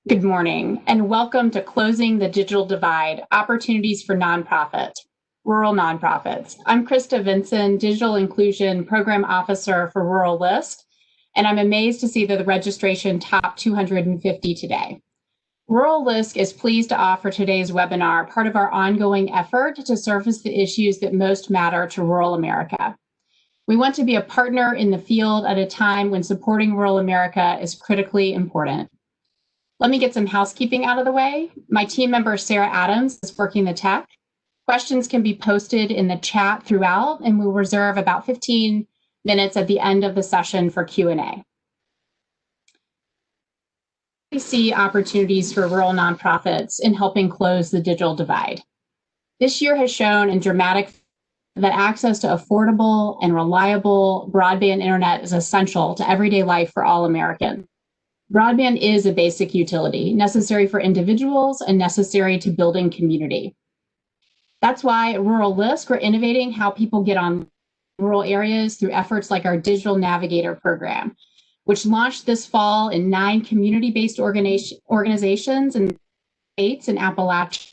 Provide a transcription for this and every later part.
Good morning, and welcome to Closing the Digital Divide, Opportunities for Rural Nonprofits. I'm Krista Vinson, Digital Inclusion Program Officer for Rural LISC, and I'm amazed to see that the registration topped 250 today. Rural LISC is pleased to offer today's webinar, part of our ongoing effort to surface the issues that most matter to rural America. We want to be a partner in the field at a time when supporting rural America is critically important. Let me get some housekeeping out of the way. My team member, Sarah Adams, is working the tech. Questions can be posted in the chat throughout, and we'll reserve about 15 minutes at the end of the session for Q&A. We see opportunities for rural nonprofits in helping close the digital divide. This year has shown in dramatic that access to affordable and reliable broadband internet is essential to everyday life for all Americans. Broadband is a basic utility, necessary for individuals and necessary to building community. That's why at Rural LISC, we're innovating how people get on rural areas through efforts like our Digital Navigator program, which launched this fall in 9 community-based organizations and states in Appalachian,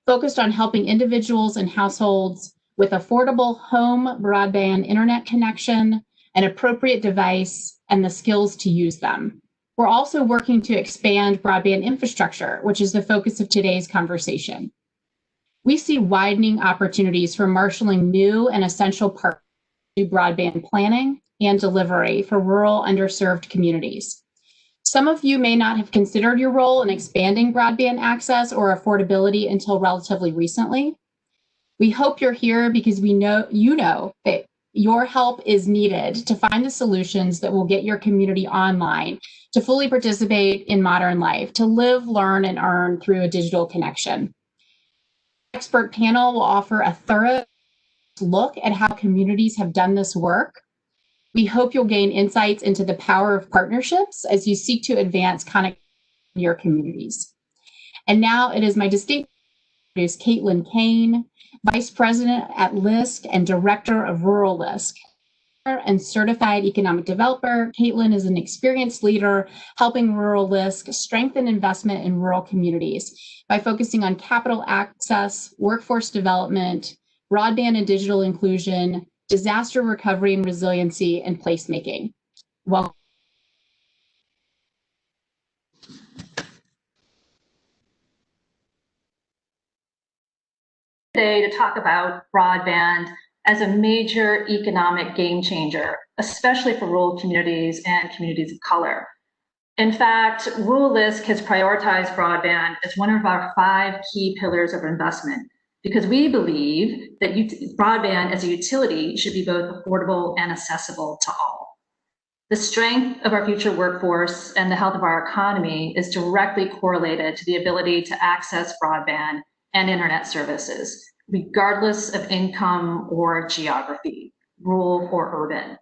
focused on helping individuals and households with affordable home broadband internet connection, an appropriate device, and the skills to use them. We're also working to expand broadband infrastructure, which is the focus of today's conversation. We see widening opportunities for marshaling new and essential parts of broadband planning and delivery for rural underserved communities. Some of you may not have considered your role in expanding broadband access or affordability until relatively recently. We hope you're here because we know you know that your help is needed to find the solutions that will get your community online to fully participate in modern life, to live, learn, and earn through a digital connection. The expert panel will offer a thorough look at how communities have done this work. We hope you'll gain insights into the power of partnerships as you seek to advance connectivity in your communities. And now it is my distinct pleasure to introduce Caitlin Kane, Vice President at LISC and Director of Rural LISC. And certified economic developer, Caitlin is an experienced leader helping Rural LISC strengthen investment in rural communities by focusing on capital access, workforce development, broadband and digital inclusion, disaster recovery and resiliency, and placemaking. Welcome. Today to talk about broadband as a major economic game changer, especially for rural communities and communities of color. In fact, Rural LISC has prioritized broadband as one of our 5 key pillars of investment because we believe that broadband as a utility should be both affordable and accessible to all. The strength of our future workforce and the health of our economy is directly correlated to the ability to access broadband and internet services, regardless of income or geography, rural or urban.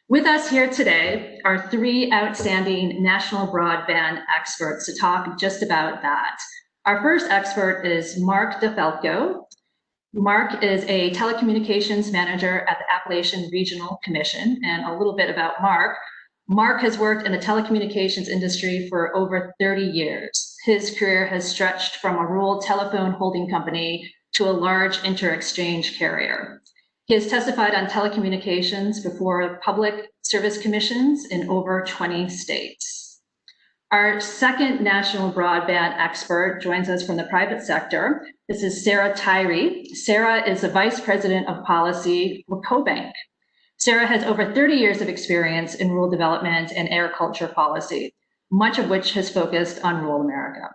With us here today are 3 outstanding national broadband experts to talk just about that. Our first expert is Mark Defalco. Mark is a telecommunications manager at the Appalachian Regional Commission. And a little bit about Mark. Mark has worked in the telecommunications industry for over 30 years. His career has stretched from a rural telephone holding company to a large inter-exchange carrier. He has testified on telecommunications before public service commissions in over 20 states. Our second national broadband expert joins us from the private sector. This is Sarah Tyree. Sarah is the Vice President of Policy for CoBank. Sarah has over 30 years of experience in rural development and agriculture policy, much of which has focused on rural America.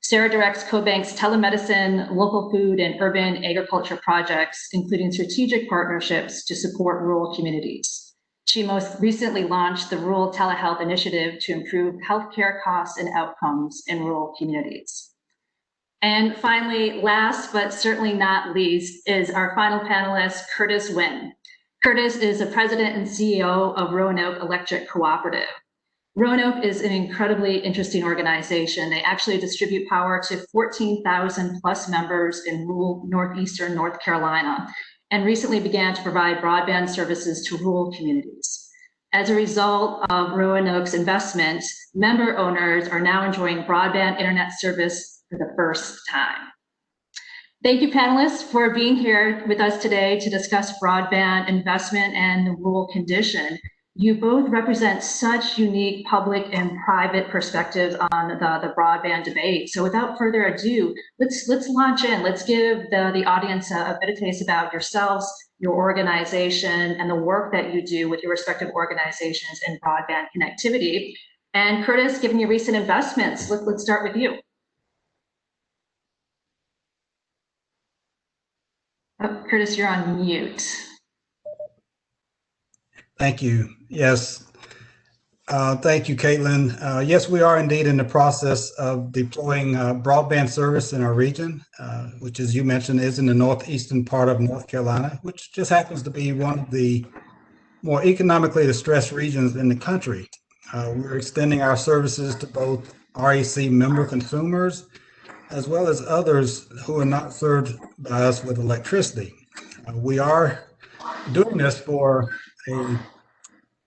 Sarah directs CoBank's telemedicine, local food, and urban agriculture projects, including strategic partnerships to support rural communities. She most recently launched the Rural Telehealth Initiative to improve healthcare costs and outcomes in rural communities. And finally, last but certainly not least, is our final panelist, Curtis Nguyen. Curtis is the president and CEO of Roanoke Electric Cooperative. Roanoke is an incredibly interesting organization. They actually distribute power to 14,000 plus members in rural northeastern North Carolina, and recently began to provide broadband services to rural communities. As a result of Roanoke's investment, member owners are now enjoying broadband internet service for the first time. Thank you, panelists, for being here with us today to discuss broadband investment and the rural condition. You both represent such unique public and private perspectives on the broadband debate. So without further ado, let's launch in. Let's give the audience a bit of taste about yourselves, your organization, and the work that you do with your respective organizations in broadband connectivity. And Curtis, given your recent investments, let's start with you. Oh, Curtis, you're on mute. Thank you. Yes. Thank you, Caitlin. Yes, we are indeed in the process of deploying broadband service in our region, which, as you mentioned, is in the northeastern part of North Carolina, which just happens to be one of the more economically distressed regions in the country. We're extending our services to both REC member consumers, as well as others who are not served by us with electricity. We are doing this for a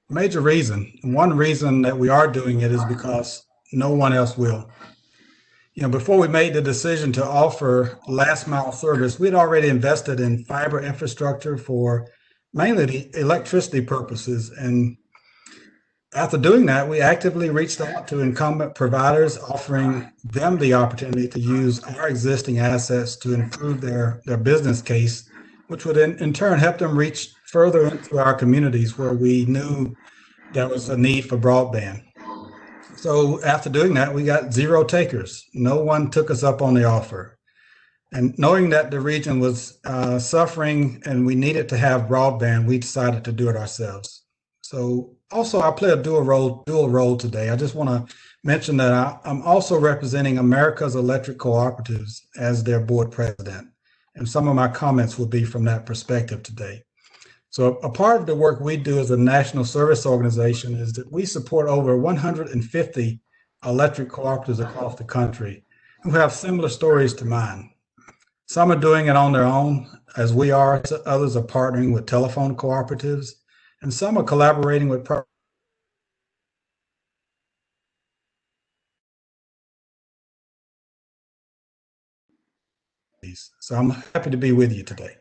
major reason. One reason that we are doing it is because no one else will. You know, before we made the decision to offer last mile service, we'd already invested in fiber infrastructure for mainly the electricity purposes. And after doing that, we actively reached out to incumbent providers, offering them the opportunity to use our existing assets to improve their business case, which would in turn help them reach further into our communities where we knew there was a need for broadband. So after doing that, we got 0 takers. No one took us up on the offer. And knowing that the region was suffering and we needed to have broadband, we decided to do it ourselves. So also I play a dual role today. I just want to mention that I'm also representing America's Electric Cooperatives as their board president. And some of my comments will be from that perspective today. So a part of the work we do as a national service organization is that we support over 150 electric cooperatives across the country who have similar stories to mine. Some are doing it on their own, as we are. Others are partnering with telephone cooperatives, and some are collaborating with So I'm happy to be with you today.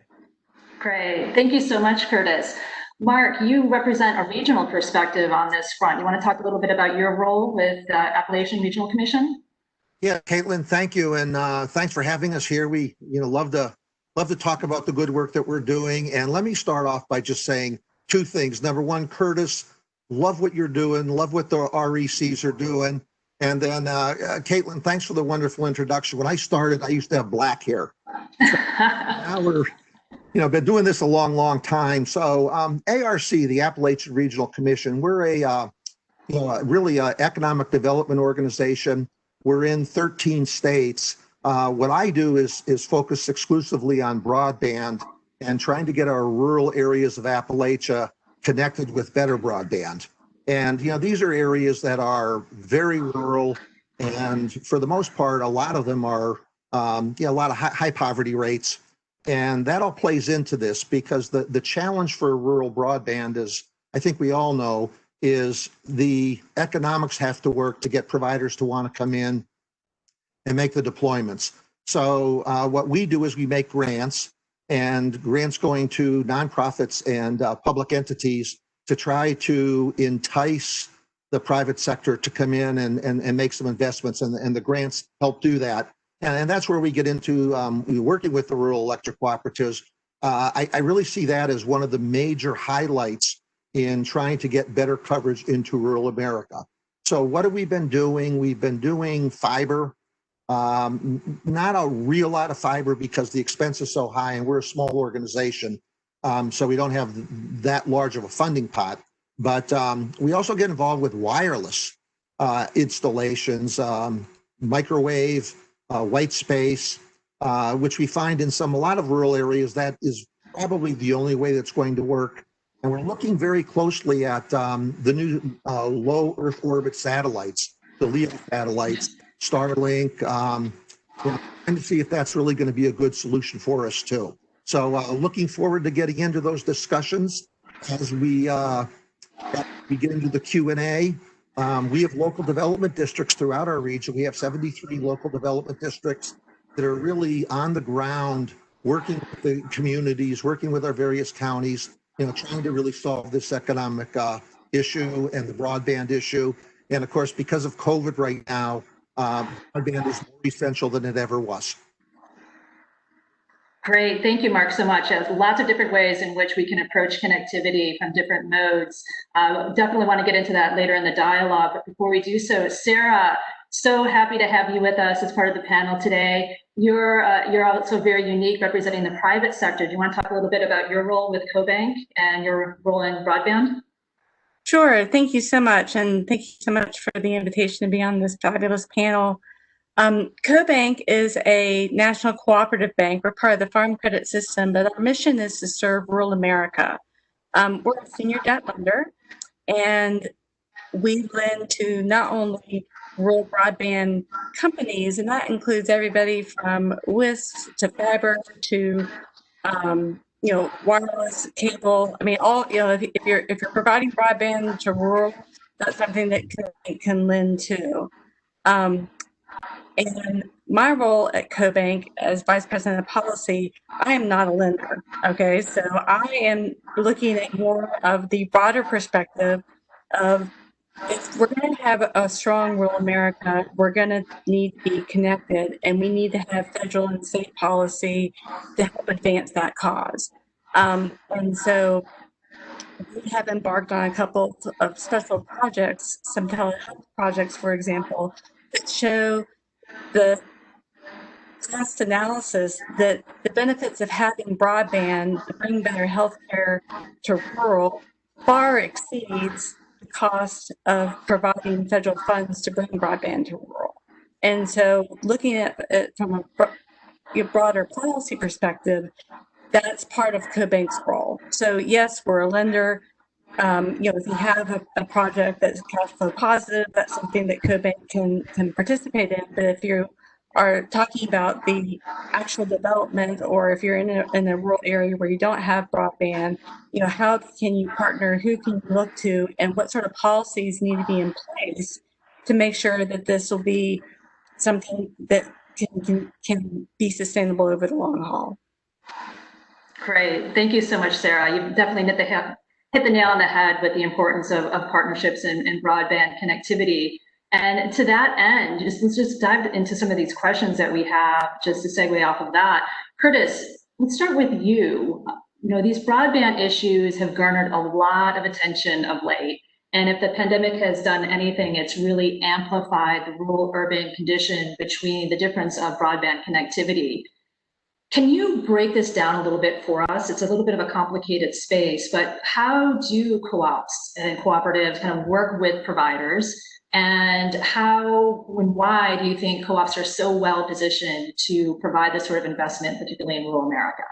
Great. Thank you so much, Curtis. Mark, you represent a regional perspective on this front. You want to talk a little bit about your role with Appalachian Regional Commission? Yeah, Caitlin, thank you. And thanks for having us here. We love to talk about the good work that we're doing. And let me start off by just saying 2 things. Number one, Curtis, love what you're doing, love what the RECs are doing. And then Caitlin, thanks for the wonderful introduction. When I started, I used to have black hair. Now we're been doing this a long time. So ARC, the Appalachian Regional Commission, we're a really economic development organization. We're in 13 states. What I do is focus exclusively on broadband and trying to get our rural areas of Appalachia connected with better broadband. And these are areas that are very rural, and for the most part, a lot of them are a lot of high poverty rates. And that all plays into this because the challenge for rural broadband is, I think we all know, is the economics have to work to get providers to want to come in and make the deployments. So what we do is we make grants, and grants going to nonprofits and public entities to try to entice the private sector to come in and make some investments, and the grants help do that. And that's where we get into working with the rural electric cooperatives. I really see that as one of the major highlights in trying to get better coverage into rural America. So what have we been doing? We've been doing fiber, not a real lot of fiber because the expense is so high and we're a small organization. So we don't have that large of a funding pot. But we also get involved with wireless installations, microwave, white space, which we find in a lot of rural areas that is probably the only way that's going to work. And we're looking very closely at the new low Earth orbit satellites, the LEO satellites, Starlink, trying to see if that's really going to be a good solution for us too. So looking forward to getting into those discussions as we we get into the Q&A. We have local development districts throughout our region. We have 73 local development districts that are really on the ground, working with the communities, working with our various counties, trying to really solve this economic issue and the broadband issue. And of course, because of COVID right now, broadband is more essential than it ever was. Great, thank you, Mark, so much. There's lots of different ways in which we can approach connectivity from different modes. Definitely want to get into that later in the dialogue, but before we do so, Sarah, so happy to have you with us as part of the panel today. You're also very unique, representing the private sector. Do you want to talk a little bit about your role with CoBank and your role in broadband? Sure, thank you so much, and thank you so much for the invitation to be on this fabulous panel. CoBank is a national cooperative bank. We're part of the Farm Credit System, but our mission is to serve rural America. We're a senior debt lender, and we lend to not only rural broadband companies, and that includes everybody from LISC to fiber to wireless, cable. I mean, all if you're providing broadband to rural, that's something that can lend to. And my role at CoBank as Vice President of Policy, I am not a lender, okay? So I am looking at more of the broader perspective of, if we're going to have a strong rural America, we're going to need to be connected, and we need to have federal and state policy to help advance that cause. And so we have embarked on a couple of special projects, some telehealth projects, for example, that show the cost analysis that the benefits of having broadband to bring better health care to rural far exceeds the cost of providing federal funds to bring broadband to rural. And so looking at it from a broader policy perspective, that's part of CoBank's role. So yes, we're a lender. If you have a project that's cash flow positive, that's something that CoBank can participate in. But if you are talking about the actual development, or if you're in a rural area where you don't have broadband, how can you partner? Who can you look to? And what sort of policies need to be in place to make sure that this will be something that can be sustainable over the long haul? Great, thank you so much, Sarah. You definitely hit the nail on the head with the importance of partnerships and broadband connectivity. And to that end, let's just dive into some of these questions that we have, just to segue off of that. Curtis, let's start with you. These broadband issues have garnered a lot of attention of late. And if the pandemic has done anything, it's really amplified the rural-urban condition between the difference of broadband connectivity. Can you break this down a little bit for us? It's a little bit of a complicated space, but how do co-ops and cooperatives kind of work with providers? And how and why do you think co-ops are so well positioned to provide this sort of investment, particularly in rural America?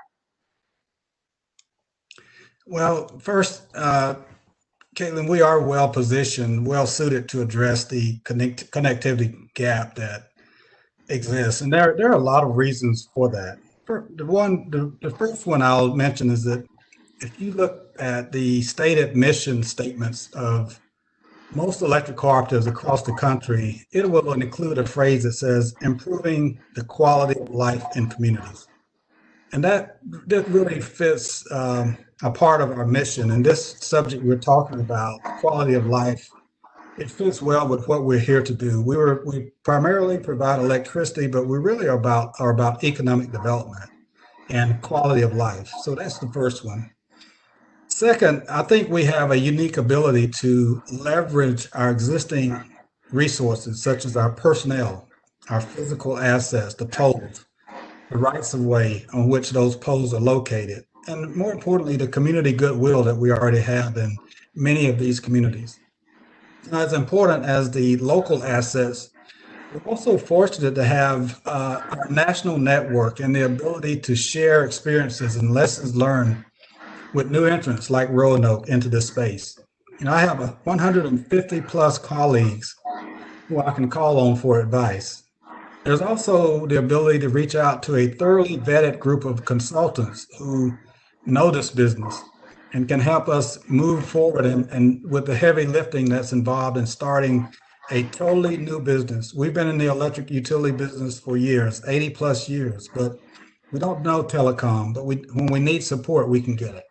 Well, first, Caitlin, we are well positioned, well suited to address the connectivity gap that exists. And there are a lot of reasons for that. The first one I'll mention is that if you look at the stated mission statements of most electric cooperatives across the country, it will include a phrase that says improving the quality of life in communities. And that really fits a part of our mission. And this subject we're talking about, quality of life, it fits well with what we're here to do. We primarily provide electricity, but we really are about economic development and quality of life. So that's the first one. Second, I think we have a unique ability to leverage our existing resources, such as our personnel, our physical assets, the poles, the rights of way on which those poles are located, and more importantly, the community goodwill that we already have in many of these communities. Now, as important as the local assets, we're also fortunate to have our national network and the ability to share experiences and lessons learned with new entrants like Roanoke into this space. I have 150 plus colleagues who I can call on for advice. There's also the ability to reach out to a thoroughly vetted group of consultants who know this business and can help us move forward and with the heavy lifting that's involved in starting a totally new business. We've been in the electric utility business for years, 80 plus years, but we don't know telecom, but when we need support, we can get it.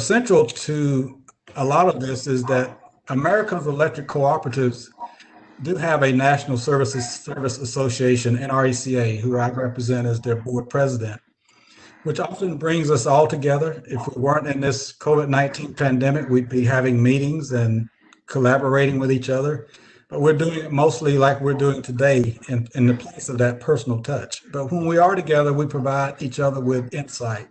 Central to a lot of this is that America's electric cooperatives do have a National Service Association, NRECA, who I represent as their board president, which often brings us all together. If we weren't in this COVID-19 pandemic, we'd be having meetings and collaborating with each other. But we're doing it mostly like we're doing today in the place of that personal touch. But when we are together, we provide each other with insight.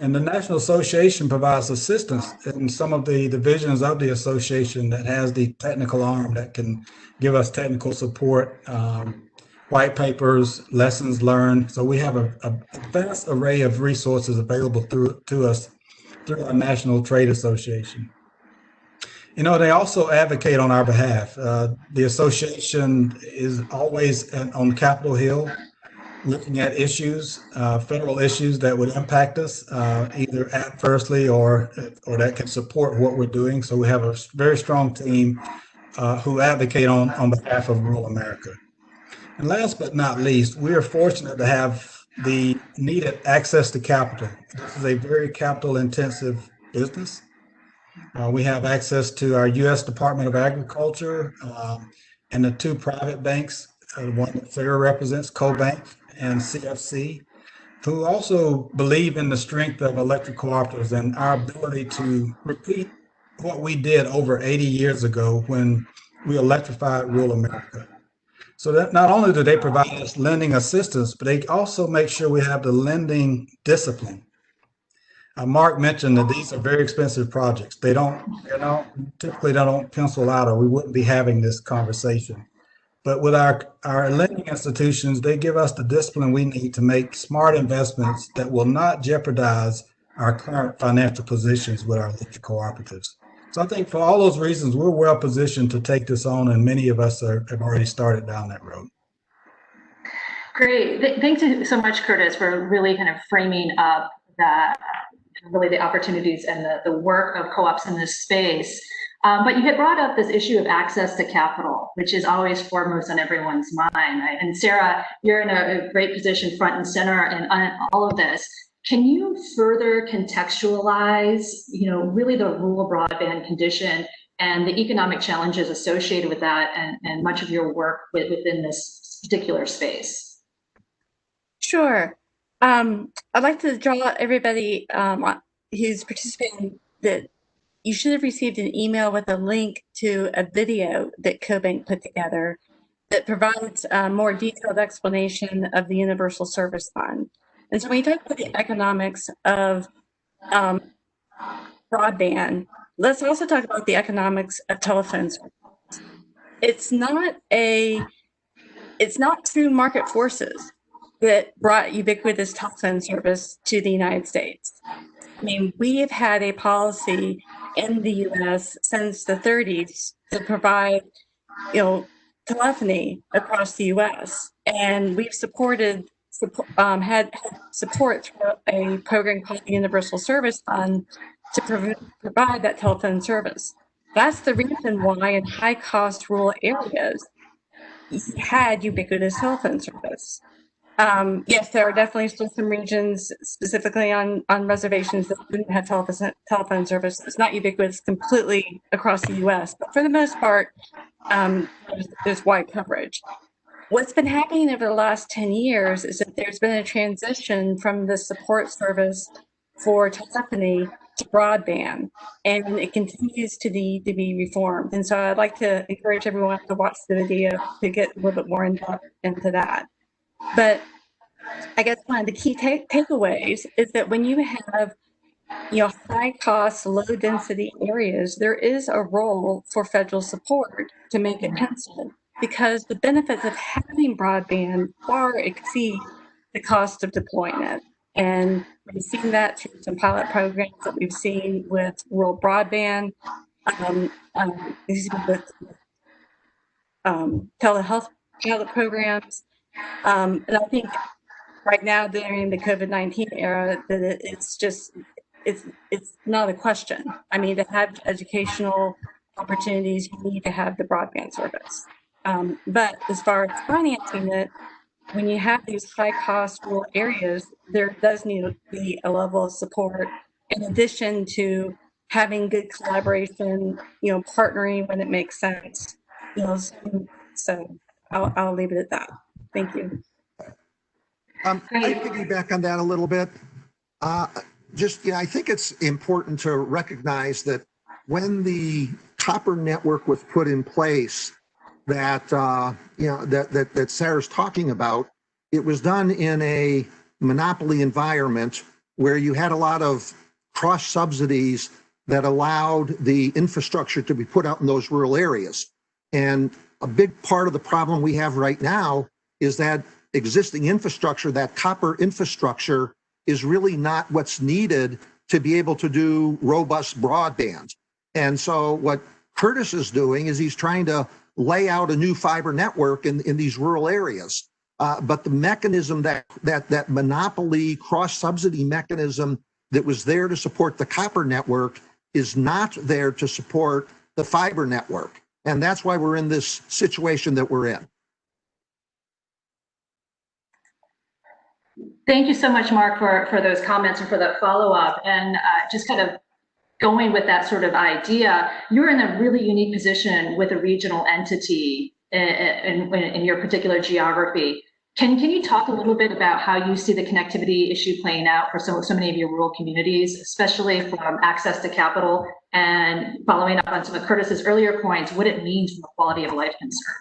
And the National Association provides assistance in some of the divisions of the association that has the technical arm that can give us technical support, white papers, lessons learned. So we have a vast array of resources available to us through our National Trade Association. They also advocate on our behalf. The association is always on Capitol Hill, looking at issues, federal issues that would impact us, either adversely or that can support what we're doing. So we have a very strong team who advocate on behalf of rural America. And last but not least, we are fortunate to have the needed access to capital. This is a very capital intensive business. We have access to our U.S. Department of Agriculture and the two private banks, one that FAIR represents, CoBank and CFC, who also believe in the strength of electric cooperatives and our ability to repeat what we did over 80 years ago when we electrified rural America. So that not only do they provide us lending assistance, but they also make sure we have the lending discipline. Mark mentioned that these are very expensive projects. They typically don't pencil out, or we wouldn't be having this conversation. But with our lending institutions, they give us the discipline we need to make smart investments that will not jeopardize our current financial positions with our electric cooperatives. So I think for all those reasons, we're well positioned to take this on, and many of us have already started down that road. Great. Thanks so much, Curtis, for really kind of framing up that, really the opportunities and the work of co-ops in this space. But you had brought up this issue of access to capital, which is always foremost on everyone's mind, right? And Sarah, you're in a great position front and center in all of this. Can you further contextualize, really the rural broadband condition and the economic challenges associated with that and much of your work within this particular space? Sure. I'd like to draw everybody who's participating that you should have received an email with a link to a video that CoBank put together that provides a more detailed explanation of the Universal Service Fund. And so when you talk about the economics of broadband, let's also talk about the economics of telephone service. It's not through market forces that brought ubiquitous telephone service to the United States. I mean, we have had a policy in the U.S. since the 30s to provide, telephony across the U.S. And we've had support through a program called the Universal Service Fund to provide that telephone service. That's the reason why in high-cost rural areas you had ubiquitous telephone service. Yes, there are definitely still some regions, specifically on reservations, that didn't have telephone service. It's not ubiquitous completely across the U.S., but for the most part, there's wide coverage. What's been happening over the last 10 years is that there's been a transition from the support service for telephony to broadband, and it continues to need to be reformed. And so I'd like to encourage everyone to watch the video to get a little bit more in depth into that. But I guess one of the key takeaways is that when you have high cost, low density areas, there is a role for federal support to make it pencil, because the benefits of having broadband far exceed the cost of deploying it. And we've seen that through some pilot programs that we've seen with rural broadband, with telehealth pilot programs. And I think right now during the COVID-19 era, that it's just it's not a question. I mean, to have educational opportunities, you need to have the broadband service. But as far as financing it, when you have these high cost rural areas, there does need to be a level of support in addition to having good collaboration, partnering when it makes sense. So I'll leave it at that. Thank you. I piggyback on that a little bit. I think it's important to recognize that when the copper network was put in place, that that Sarah's talking about, it was done in a monopoly environment where you had a lot of cross subsidies that allowed the infrastructure to be put out in those rural areas. And a big part of the problem we have right now is that existing infrastructure, that copper infrastructure, is really not what's needed to be able to do robust broadband. And so what Curtis is doing is he's trying to lay out a new fiber network in these rural areas. But the mechanism that monopoly cross-subsidy mechanism that was there to support the copper network is not there to support the fiber network. And that's why we're in this situation that we're in. Thank you so much, Mark, for those comments and for that follow-up. And just kind of going with that sort of idea, you're in a really unique position with a regional entity in your particular geography. Can you talk a little bit about how you see the connectivity issue playing out for so many of your rural communities, especially from access to capital, and following up on some of Curtis's earlier points, what it means from a quality of life concern?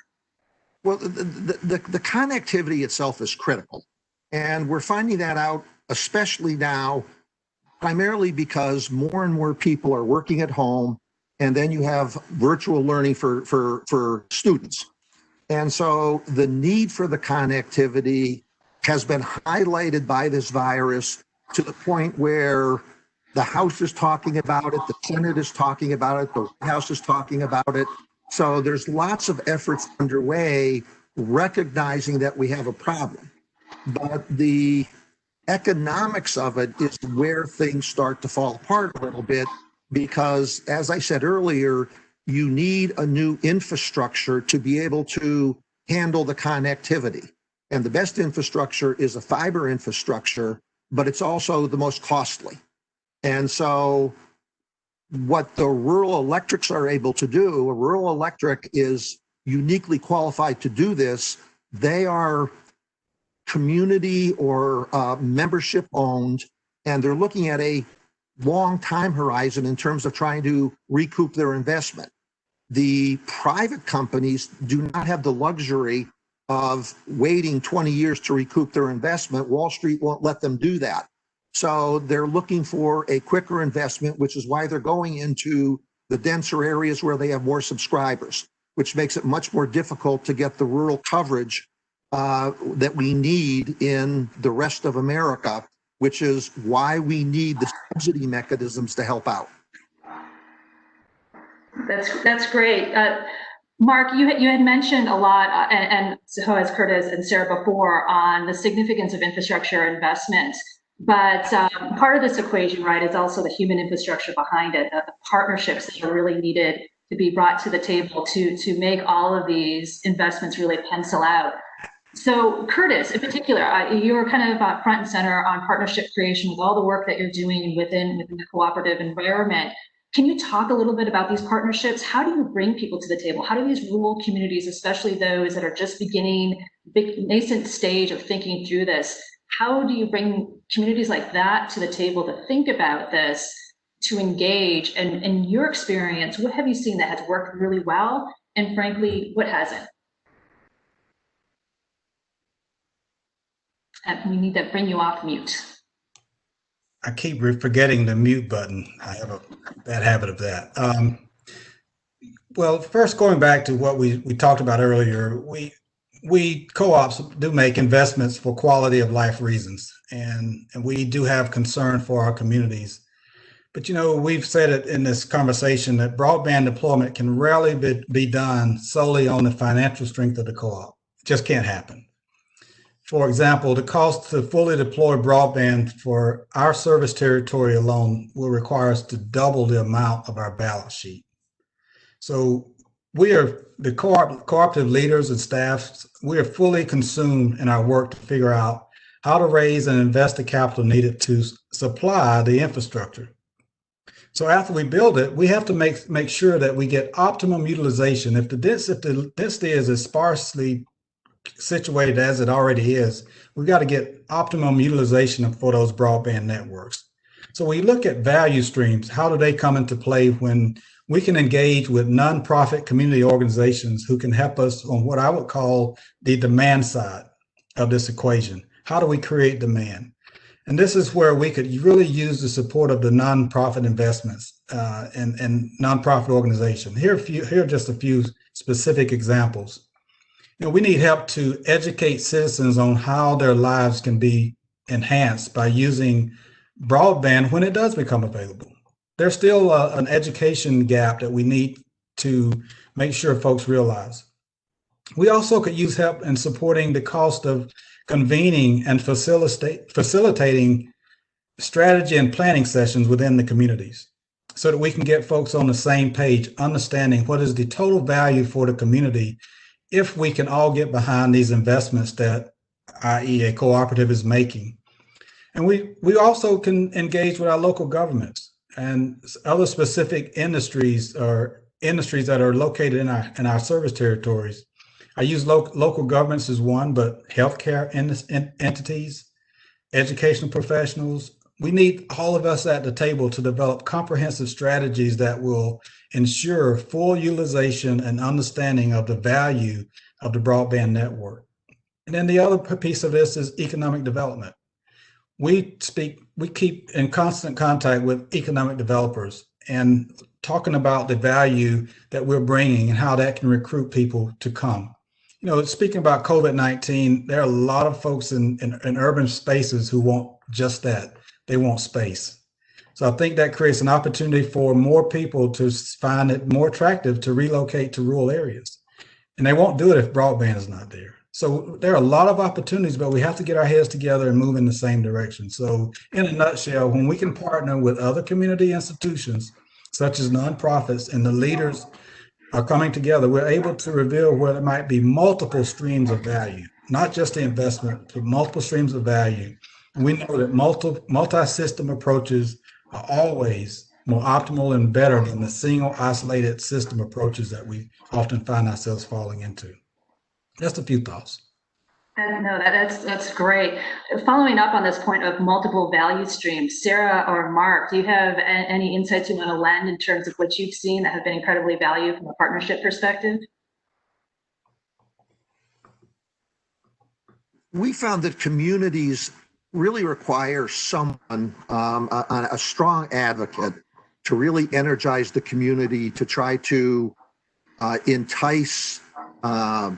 Well, the connectivity itself is critical. And we're finding that out, especially now, primarily because more and more people are working at home, and then you have virtual learning for students. And so the need for the connectivity has been highlighted by this virus to the point where the House is talking about it, the Senate is talking about it, the White House is talking about it. So there's lots of efforts underway recognizing that we have a problem. But the economics of it is where things start to fall apart a little bit, because as I said earlier, you need a new infrastructure to be able to handle the connectivity. And the best infrastructure is a fiber infrastructure, but it's also the most costly. And so what the rural electrics are able to do, a rural electric is uniquely qualified to do this. They are community or membership owned, and they're looking at a long time horizon in terms of trying to recoup their investment. The private companies do not have the luxury of waiting 20 years to recoup their investment. Wall Street won't let them do that. So they're looking for a quicker investment, which is why they're going into the denser areas where they have more subscribers, which makes it much more difficult to get the rural coverage that we need in the rest of America, which is why we need the subsidy mechanisms to help out. That's great. Mark, you had mentioned a lot, and so has Curtis and Sarah before, on the significance of infrastructure investment. But part of this equation, right, is also the human infrastructure behind it, the partnerships that are really needed to be brought to the table to make all of these investments really pencil out. So Curtis, in particular, you're kind of front and center on partnership creation with all the work that you're doing within the cooperative environment. Can you talk a little bit about these partnerships? How do you bring people to the table? How do these rural communities, especially those that are just beginning, big nascent stage of thinking through this, how do you bring communities like that to the table to think about this, to engage? And in your experience, what have you seen that has worked really well? And frankly, what hasn't? We need to bring you off mute. I keep forgetting the mute button. I have a bad habit of that. Well, first, going back to what we talked about earlier, we co-ops do make investments for quality of life reasons, and we do have concern for our communities. But we've said it in this conversation that broadband deployment can rarely be done solely on the financial strength of the co-op. It just can't happen. For example, the cost to fully deploy broadband for our service territory alone will require us to double the amount of our balance sheet. So we are the cooperative leaders and staff, we are fully consumed in our work to figure out how to raise and invest the capital needed to supply the infrastructure. So after we build it, we have to make sure that we get optimum utilization. If the density is as sparsely situated as it already is, we've got to get optimum utilization for those broadband networks. So we look at value streams. How do they come into play when we can engage with nonprofit community organizations who can help us on what I would call the demand side of this equation? How do we create demand? And this is where we could really use the support of the nonprofit investments and nonprofit organizations. Here are just a few specific examples. We need help to educate citizens on how their lives can be enhanced by using broadband when it does become available. There's still an education gap that we need to make sure folks realize. We also could use help in supporting the cost of convening and facilitating strategy and planning sessions within the communities so that we can get folks on the same page, understanding what is the total value for the community if we can all get behind these investments that, i.e. a cooperative is making. And we also can engage with our local governments and other specific industries or industries that are located in our service territories. I use local governments as one, but healthcare entities, educational professionals. We need all of us at the table to develop comprehensive strategies that will ensure full utilization and understanding of the value of the broadband network. And then the other piece of this is economic development. We keep in constant contact with economic developers and talking about the value that we're bringing and how that can recruit people to come. Speaking about COVID-19, there are a lot of folks in urban spaces who want just that. They want space. So I think that creates an opportunity for more people to find it more attractive to relocate to rural areas. And they won't do it if broadband is not there. So there are a lot of opportunities, but we have to get our heads together and move in the same direction. So in a nutshell, when we can partner with other community institutions, such as nonprofits, and the leaders are coming together, we're able to reveal where there might be multiple streams of value, not just the investment, but multiple streams of value. And we know that multi-system approaches are always more optimal and better than the single isolated system approaches that we often find ourselves falling into. Just a few thoughts. No, that's great. Following up on this point of multiple value streams, Sarah or Mark, do you have any insights you want to lend in terms of what you've seen that have been incredibly valuable from a partnership perspective? We found that communities really require someone, a strong advocate, to really energize the community, to try to entice a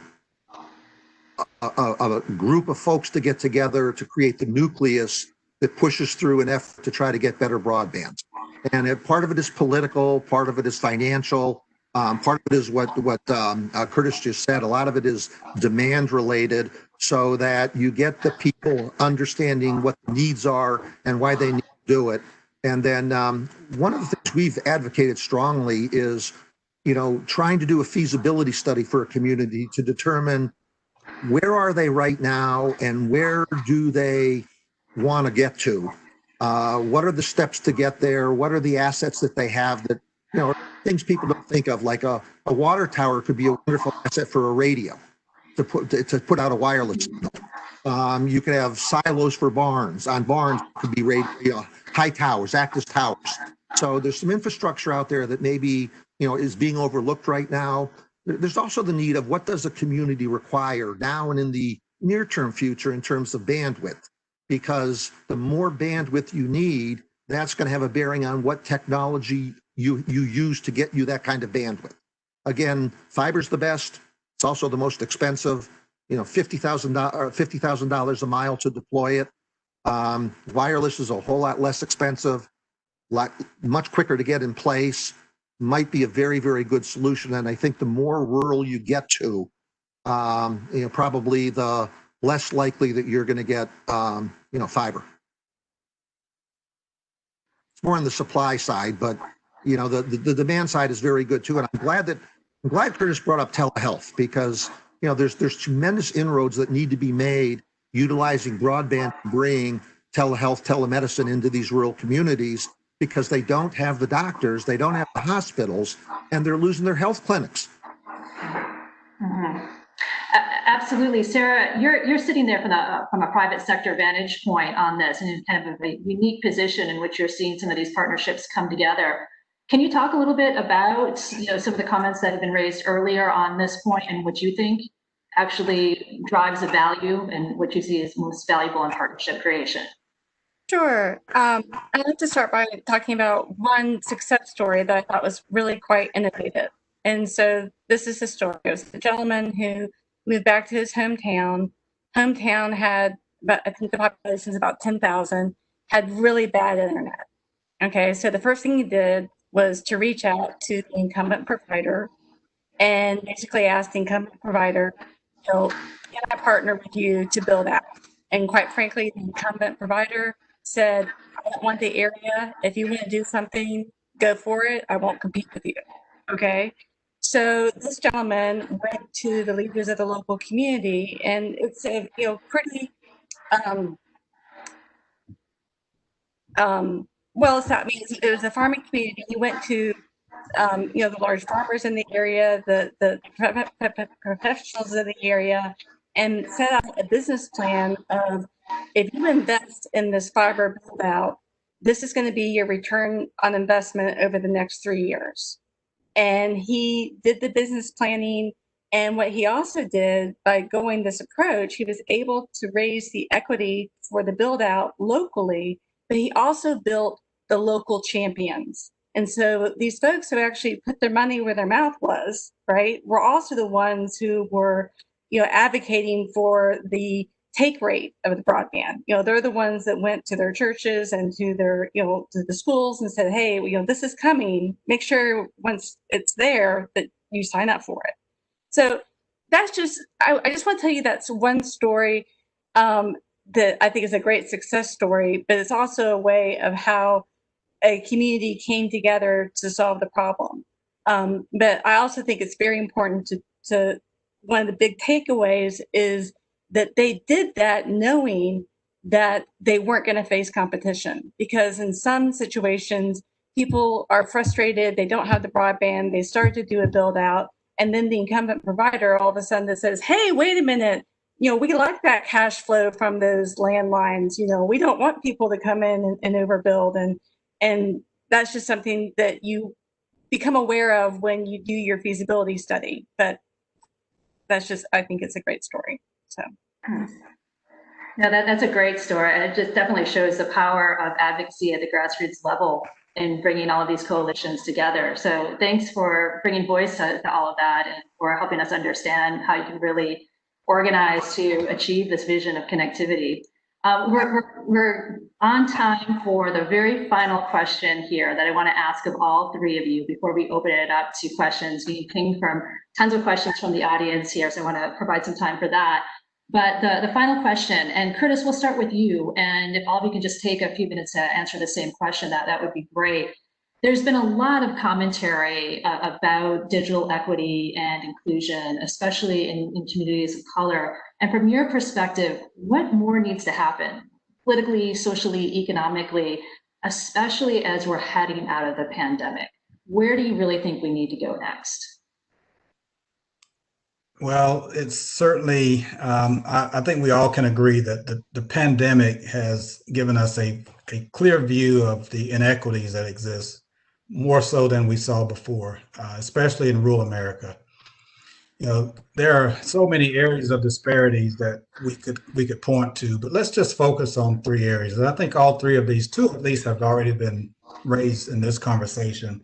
group of folks to get together to create the nucleus that pushes through an effort to try to get better broadband. And part of it is political, part of it is financial, part of it is what Curtis just said. A lot of it is demand related, so that you get the people understanding what the needs are and why they need to do it. And then one of the things we've advocated strongly is, trying to do a feasibility study for a community to determine where are they right now and where do they want to get to? What are the steps to get there? What are the assets that they have that, things people don't think of, like a water tower could be a wonderful asset for a radio to put out a wireless signal. You could have silos for barns. On barns could be radio, high towers, active towers. So there's some infrastructure out there that maybe, is being overlooked right now. There's also the need of what does a community require now and in the near-term future in terms of bandwidth, because the more bandwidth you need, that's going to have a bearing on what technology you use to get you that kind of bandwidth. Again, fiber's the best. It's also the most expensive. $50,000 a mile to deploy it. Wireless is a whole lot less expensive, much quicker to get in place. Might be a very, very good solution. And I think the more rural you get to, probably the less likely that you're going to get, fiber. It's more on the supply side, but the demand side is very good too. And I'm glad Curtis brought up telehealth, because there's tremendous inroads that need to be made utilizing broadband to bring telehealth, telemedicine into these rural communities, because they don't have the doctors, they don't have the hospitals, and they're losing their health clinics. Mm-hmm. Absolutely, Sarah. You're sitting there from a private sector vantage point on this, and in kind of a unique position in which you're seeing some of these partnerships come together. Can you talk a little bit about some of the comments that have been raised earlier on this point, and what you think actually drives the value and what you see as most valuable in partnership creation? Sure. I'd like to start by talking about one success story that I thought was really quite innovative. And so this is the story. It was a gentleman who moved back to his hometown. Hometown had about, I think the population is about 10,000, had really bad internet. Okay, so the first thing he did was to reach out to the incumbent provider and basically asked the incumbent provider, can I partner with you to build out? And quite frankly, the incumbent provider said, I don't want the area. If you want to do something, go for it. I won't compete with you. Okay. So this gentleman went to the leaders of the local community, and it's a pretty well established. It was a farming community. He went to the large farmers in the area, the professionals in the area, and set out a business plan of, if you invest in this fiber build out, this is going to be your return on investment over the next 3 years. And he did the business planning. And what he also did by going this approach, he was able to raise the equity for the build out locally, but he also built the local champions. And so these folks who actually put their money where their mouth was, right, were also the ones who were, advocating for the take rate of the broadband. They're the ones that went to their churches and to their, to the schools and said, hey, this is coming. Make sure once it's there that you sign up for it. So that's just, I just want to tell you that's one story that I think is a great success story, but it's also a way of how a community came together to solve the problem. But I also think it's very important to one of the big takeaways is that they did that knowing that they weren't going to face competition, because in some situations, people are frustrated, they don't have the broadband, they start to do a build out, and then the incumbent provider all of a sudden that says, hey, wait a minute, we like that cash flow from those landlines, we don't want people to come in and overbuild. And that's just something that you become aware of when you do your feasibility study. But that's just, I think it's a great story. So. No, that's a great story. And it just definitely shows the power of advocacy at the grassroots level in bringing all of these coalitions together. So thanks for bringing voice to all of that and for helping us understand how you can really organize to achieve this vision of connectivity. We're on time for the very final question here that I want to ask of all three of you before we open it up to questions. We came from tons of questions from the audience here, so I want to provide some time for that. But the final question, and Curtis, we'll start with you. And if all of you can just take a few minutes to answer the same question, that would be great. There's been a lot of commentary about digital equity and inclusion, especially in communities of color. And from your perspective, what more needs to happen politically, socially, economically, especially as we're heading out of the pandemic? Where do you really think we need to go next? Well, it's certainly, I think we all can agree that the pandemic has given us a clear view of the inequities that exist, more so than we saw before, especially in rural America. There are so many areas of disparities that we could point to, but let's just focus on three areas. And I think all three of these, two at least, have already been raised in this conversation.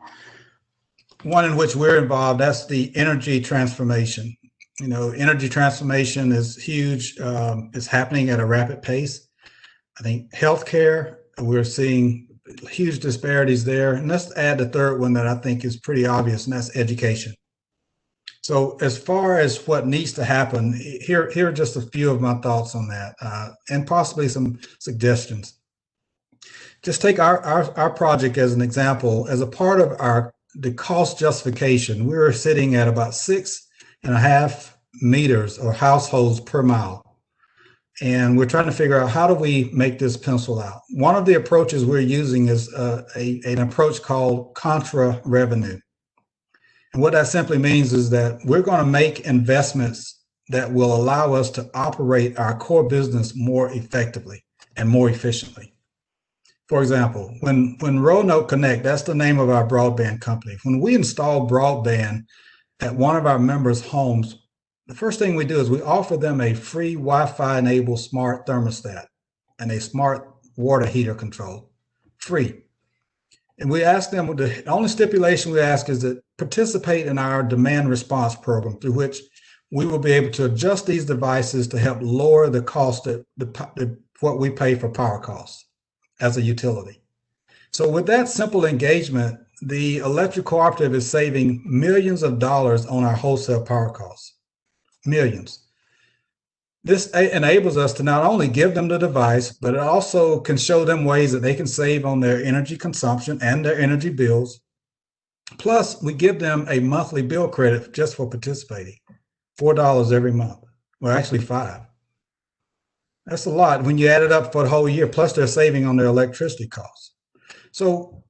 One in which we're involved, that's the energy transformation. Energy transformation is huge. It's happening at a rapid pace. I think healthcare, we're seeing huge disparities there. And let's add the third one that I think is pretty obvious, and that's education. So as far as what needs to happen, here are just a few of my thoughts on that, and possibly some suggestions. Just take our project as an example. As a part of the cost justification, we were sitting at about 6.5 meters or households per mile. And we're trying to figure out, how do we make this pencil out? One of the approaches we're using is an approach called contra revenue. And what that simply means is that we're going to make investments that will allow us to operate our core business more effectively and more efficiently. For example, when Roanoke Connect, that's the name of our broadband company, when we install broadband at one of our members' homes, the first thing we do is we offer them a free Wi-Fi enabled smart thermostat and a smart water heater control, free. And we ask them, the only stipulation we ask is that participate in our demand response program, through which we will be able to adjust these devices to help lower the cost of what we pay for power costs as a utility. So with that simple engagement, the electric cooperative is saving millions of dollars on our wholesale power costs, millions. This enables us to not only give them the device, but it also can show them ways that they can save on their energy consumption and their energy bills. Plus, we give them a monthly bill credit just for participating, $4 every month. Well, actually $5. That's a lot when you add it up for the whole year, plus they're saving on their electricity costs. So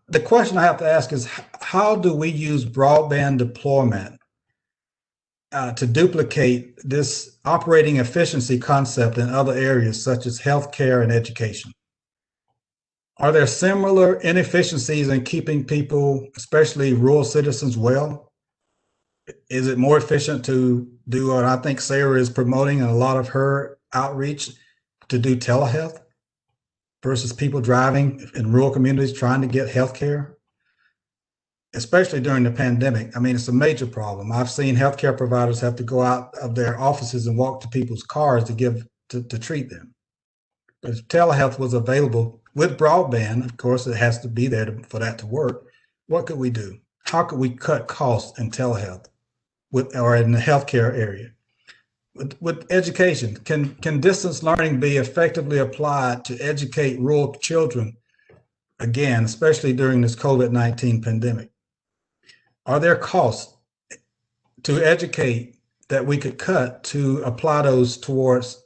the question I have to ask is, how do we use broadband deployment to duplicate this operating efficiency concept in other areas such as healthcare and education? Are there similar inefficiencies in keeping people, especially rural citizens, well? Is it more efficient to do what I think Sarah is promoting in a lot of her outreach, to do telehealth versus people driving in rural communities trying to get healthcare? Especially during the pandemic. I mean, it's a major problem. I've seen healthcare providers have to go out of their offices and walk to people's cars to treat them. But if telehealth was available with broadband, of course, it has to be there for that to work. What could we do? How could we cut costs in telehealth or in the healthcare area? With education, can distance learning be effectively applied to educate rural children, again, especially during this COVID-19 pandemic? Are there costs to educate that we could cut to apply those towards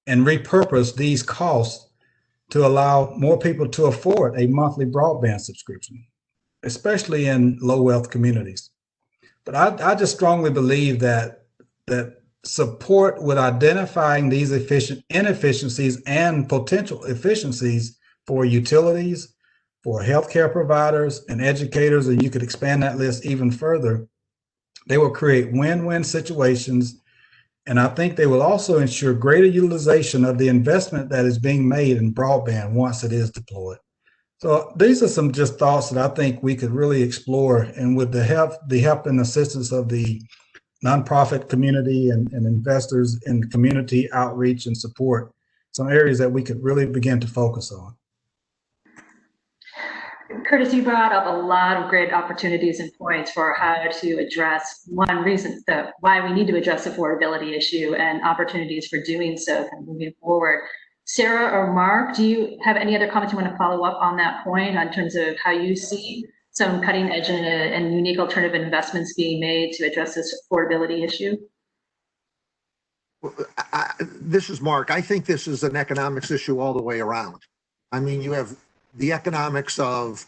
and repurpose these costs to allow more people to afford a monthly broadband subscription, especially in low wealth communities? But I just strongly believe that support with identifying these inefficiencies and potential efficiencies for utilities, for healthcare providers and educators, and you could expand that list even further, they will create win-win situations. And I think they will also ensure greater utilization of the investment that is being made in broadband once it is deployed. So these are some just thoughts that I think we could really explore, and with the help and assistance of the nonprofit community and investors in community outreach and support, some areas that we could really begin to focus on. Curtis, you brought up a lot of great opportunities and points for how to address one reason why we need to address the affordability issue and opportunities for doing so kind of moving forward. Sarah or Mark, do you have any other comments you want to follow up on that point in terms of how you see some cutting edge and unique alternative investments being made to address this affordability issue? This is Mark. I think this is an economics issue all the way around. I mean, you have the economics of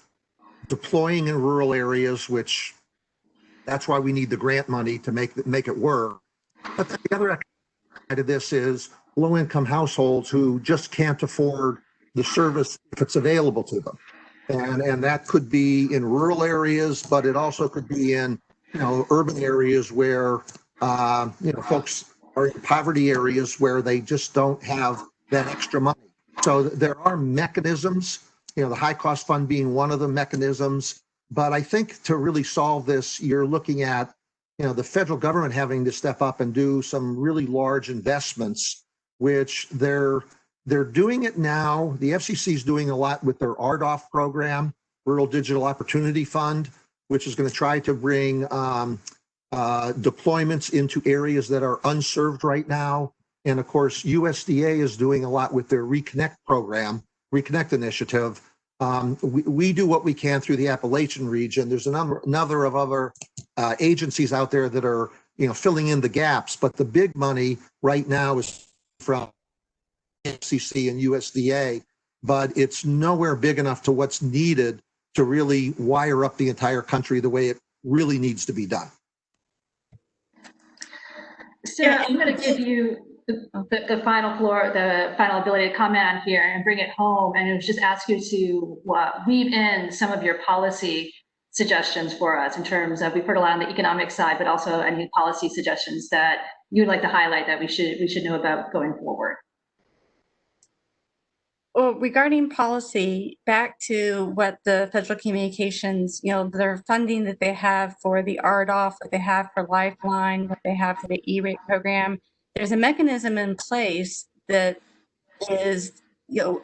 deploying in rural areas, which that's why we need the grant money to make it work. But the other side of this is low-income households who just can't afford the service if it's available to them. And that could be in rural areas, but it also could be in, urban areas where, folks are in poverty areas where they just don't have that extra money. So there are mechanisms, the high cost fund being one of the mechanisms. But I think to really solve this, you're looking at, the federal government having to step up and do some really large investments, which they're doing it now. The FCC is doing a lot with their RDOF program, Rural Digital Opportunity Fund, which is going to try to bring deployments into areas that are unserved right now. And of course, USDA is doing a lot with their Reconnect program, Reconnect initiative. We do what we can through the Appalachian region. There's another of other agencies out there that are, filling in the gaps. But the big money right now is from FCC and USDA, but it's nowhere big enough to what's needed to really wire up the entire country the way it really needs to be done. Sarah, I'm going to give you the final floor, the final ability to comment on here and bring it home. And it was just ask you to weave in some of your policy suggestions for us in terms of, we've heard a lot on the economic side, but also any policy suggestions that you'd like to highlight that we should know about going forward. Well, regarding policy, back to what the federal communications, their funding that they have for the RDOF, what they have for Lifeline, what they have for the E-rate program, there's a mechanism in place that is,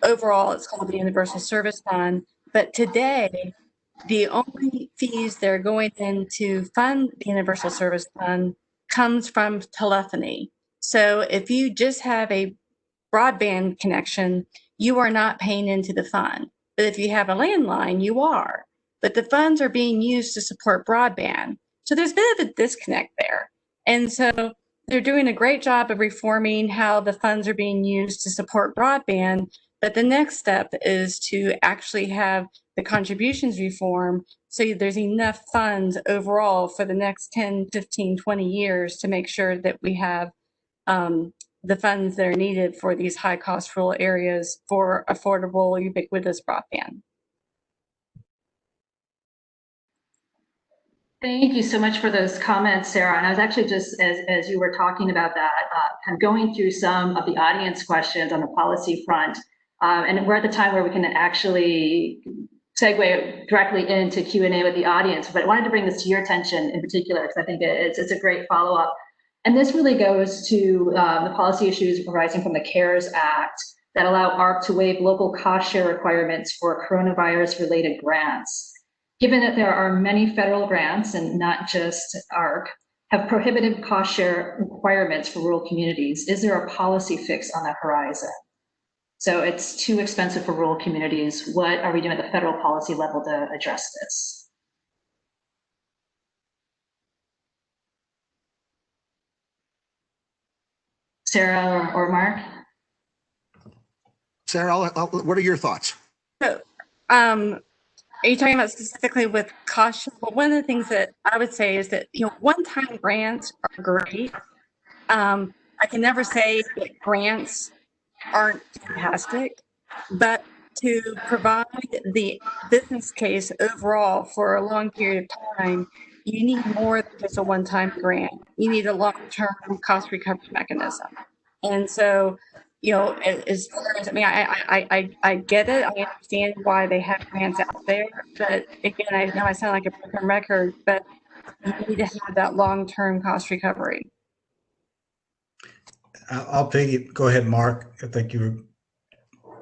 overall it's called the Universal Service Fund. But today, the only fees that are going in to fund the Universal Service Fund comes from telephony. So if you just have a broadband connection, you are not paying into the fund. But if you have a landline, you are. But the funds are being used to support broadband. So there's a bit of a disconnect there. And so they're doing a great job of reforming how the funds are being used to support broadband. But the next step is to actually have the contributions reform so there's enough funds overall for the next 10, 15, 20 years to make sure that we have the funds that are needed for these high-cost rural areas for affordable, ubiquitous broadband. Thank you so much for those comments, Sarah. And I was actually just, as you were talking about that, kind of going through some of the audience questions on the policy front. And we're at the time where we can actually segue directly into Q&A with the audience. But I wanted to bring this to your attention in particular, because I think it's a great follow-up. And this really goes to the policy issues arising from the CARES Act that allow ARP to waive local cost share requirements for coronavirus-related grants. Given that there are many federal grants, and not just ARP, have prohibitive cost share requirements for rural communities, is there a policy fix on the horizon? So it's too expensive for rural communities. What are we doing at the federal policy level to address this? Sarah or Mark? Sarah, what are your thoughts? So, are you talking about specifically with cost? Well, one of the things that I would say is that, one-time grants are great. I can never say that grants aren't fantastic, but to provide the business case overall for a long period of time, you need more than just a one-time grant. You need a long-term cost recovery mechanism. And so, as far as, I get it. I understand why they have grants out there. But again, I know I sound like a broken record, but you need to have that long-term cost recovery. Go ahead, Mark. I think you.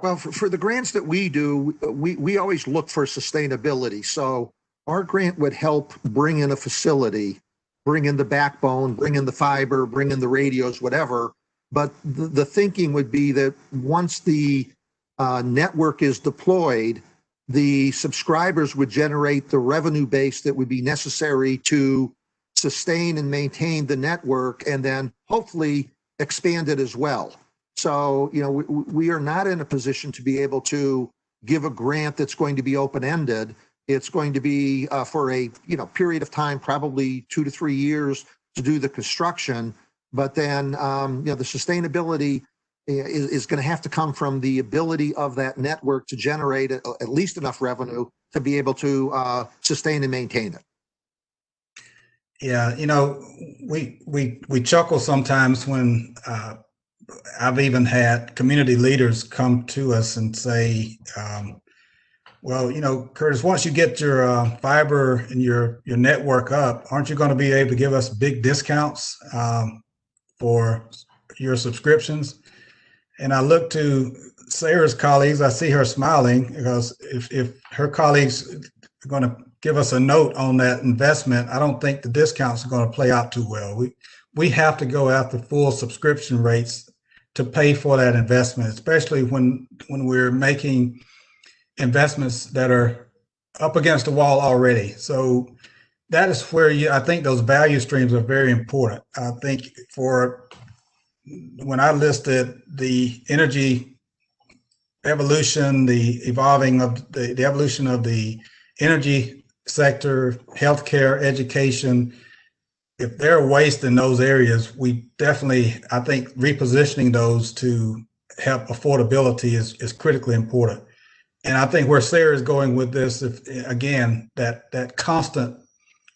Well, for the grants that we do, we always look for sustainability. So our grant would help bring in a facility, bring in the backbone, bring in the fiber, bring in the radios, whatever. But the thinking would be that once the network is deployed, the subscribers would generate the revenue base that would be necessary to sustain and maintain the network, and then hopefully expand it as well. So, we are not in a position to be able to give a grant that's going to be open-ended. It's going to be for a period of time, probably 2 to 3 years to do the construction. But then, the sustainability is going to have to come from the ability of that network to generate at least enough revenue to be able to sustain and maintain it. Yeah, we chuckle sometimes when I've even had community leaders come to us and say, well, Curtis, once you get your fiber and your network up, aren't you going to be able to give us big discounts for your subscriptions? And I look to Sarah's colleagues, I see her smiling, because if her colleagues are going to give us a note on that investment, I don't think the discounts are going to play out too well. We have to go after full subscription rates to pay for that investment, especially when we're making investments that are up against the wall already. So that is where I think those value streams are very important. I think for when I listed the energy evolution, the evolving of the evolution of the energy sector, healthcare, education, if there are waste in those areas, we definitely, I think repositioning those to help affordability is critically important. And I think where Sarah is going with this, if again, that constant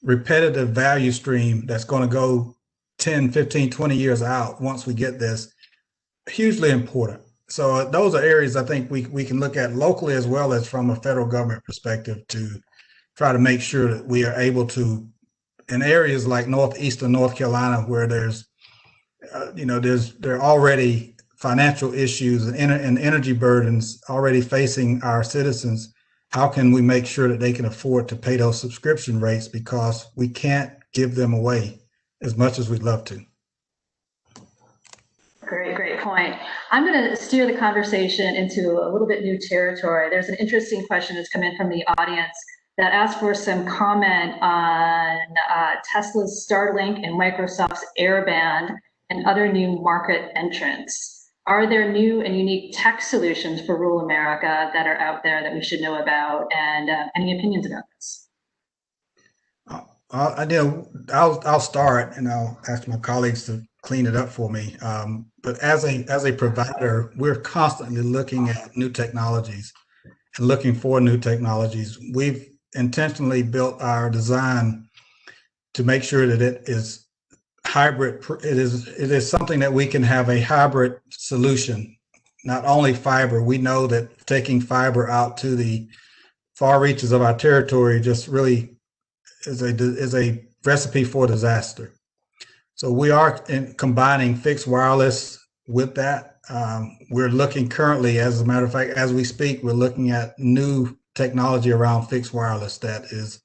repetitive value stream that's going to go 10, 15, 20 years out once we get this, hugely important. So those are areas I think we can look at locally as well as from a federal government perspective to try to make sure that we are able to, in areas like northeastern North Carolina, where there are already financial issues and energy burdens already facing our citizens, how can we make sure that they can afford to pay those subscription rates, because we can't give them away as much as we'd love to. Great point. I'm going to steer the conversation into a little bit new territory. There's an interesting question that's come in from the audience that asks for some comment on Tesla's Starlink and Microsoft's Airband and other new market entrants. Are there new and unique tech solutions for rural America that are out there that we should know about, and any opinions about this? I'll start, and I'll ask my colleagues to clean it up for me. But as a provider, we're constantly looking at new technologies and looking for new technologies. We've intentionally built our design to make sure that it is hybrid. It is something that we can have a hybrid solution, not only fiber. We know that taking fiber out to the far reaches of our territory just really is a recipe for disaster. So we are combining fixed wireless with that. We're looking currently, as a matter of fact, as we speak, we're looking at new technology around fixed wireless that is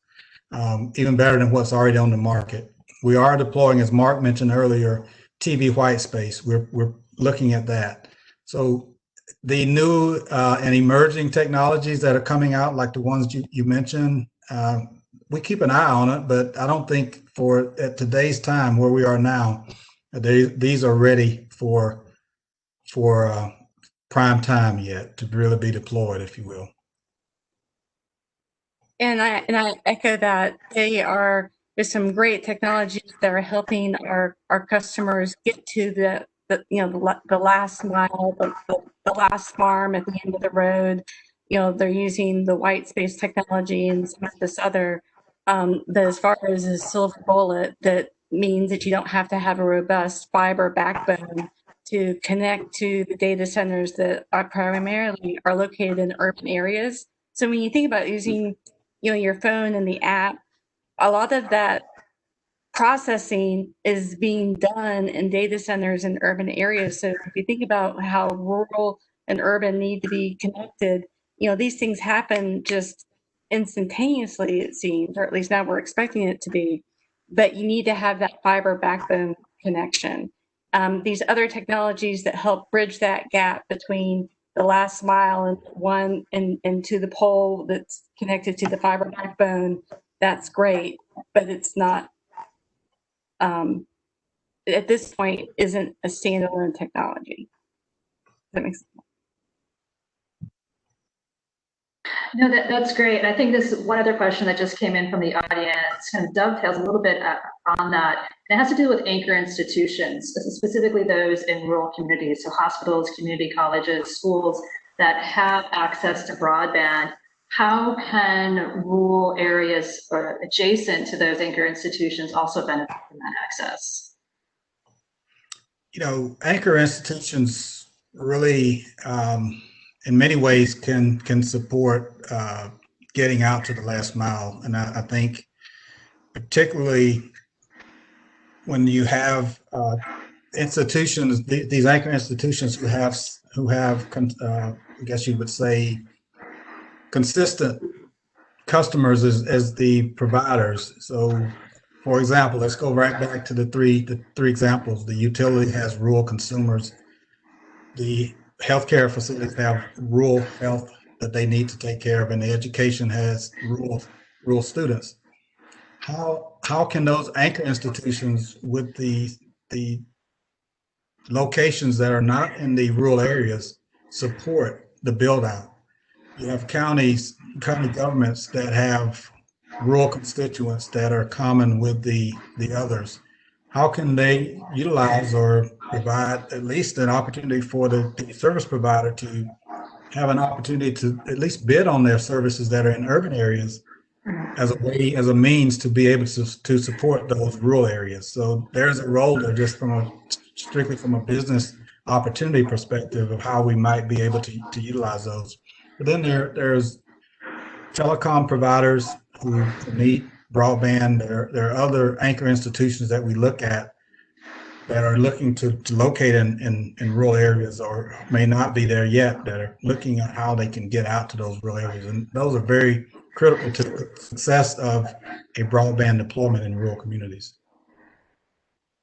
even better than what's already on the market. We are deploying, as Mark mentioned earlier, TV white space. We're looking at that. So the new and emerging technologies that are coming out, like the ones you mentioned, we keep an eye on it, but I don't think at today's time where we are now, these are ready for prime time yet to really be deployed, if you will. And I echo that. There's some great technologies that are helping our customers get to the last mile, the last farm at the end of the road. They're using the white space technology and some of this other, that as far as a silver bullet, that means that you don't have to have a robust fiber backbone to connect to the data centers that primarily are located in urban areas. So when you think about using your phone and the app, a lot of that processing is being done in data centers in urban areas. So if you think about how rural and urban need to be connected, these things happen just instantaneously, it seems, or at least now we're expecting it to be, but you need to have that fiber backbone connection. These other technologies that help bridge that gap between the last mile and to the pole that's connected to the fiber backbone, that's great, but it's not, at this point, isn't a standalone technology. That makes sense. No, that's great. I think this one other question that just came in from the audience kind of dovetails a little bit on that. It has to do with anchor institutions, specifically those in rural communities, so hospitals, community colleges, schools that have access to broadband. How can rural areas adjacent to those anchor institutions also benefit from that access? Anchor institutions really, in many ways, can support getting out to the last mile. And I think particularly when you have institutions, these anchor institutions who have I guess you would say, consistent customers as the providers. So, for example, let's go right back to the three examples. The utility has rural consumers. The healthcare facilities have rural health that they need to take care of, and the education has rural students. How can those anchor institutions with the locations that are not in the rural areas support the build out? You have county governments that have rural constituents that are common with the others. How can they utilize or provide at least an opportunity for the service provider to have an opportunity to at least bid on their services that are in urban areas as a means to be able to support those rural areas? So there's a role there just strictly from a business opportunity perspective of how we might be able to utilize those. But then there's telecom providers who need broadband. There are other anchor institutions that we look at that are looking to locate in rural areas or may not be there yet, that are looking at how they can get out to those rural areas. And those are very critical to the success of a broadband deployment in rural communities.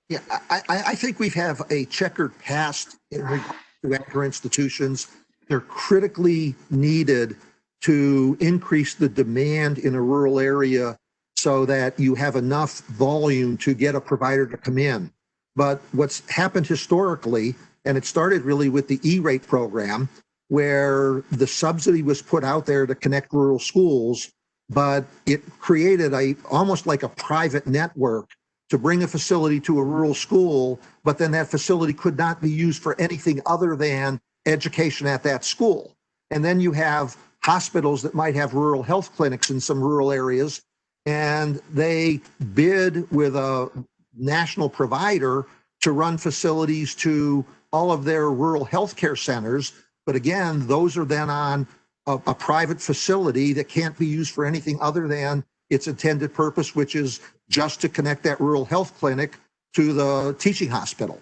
Yeah, I think we have a checkered past in regard to anchor institutions. They're critically needed to increase the demand in a rural area so that you have enough volume to get a provider to come in. But what's happened historically, and it started really with the E-rate program, where the subsidy was put out there to connect rural schools, but it created almost like a private network to bring a facility to a rural school, but then that facility could not be used for anything other than education at that school. And then you have hospitals that might have rural health clinics in some rural areas, and they bid with a national provider to run facilities to all of their rural healthcare centers. But again, those are then on a private facility that can't be used for anything other than its intended purpose, which is just to connect that rural health clinic to the teaching hospital.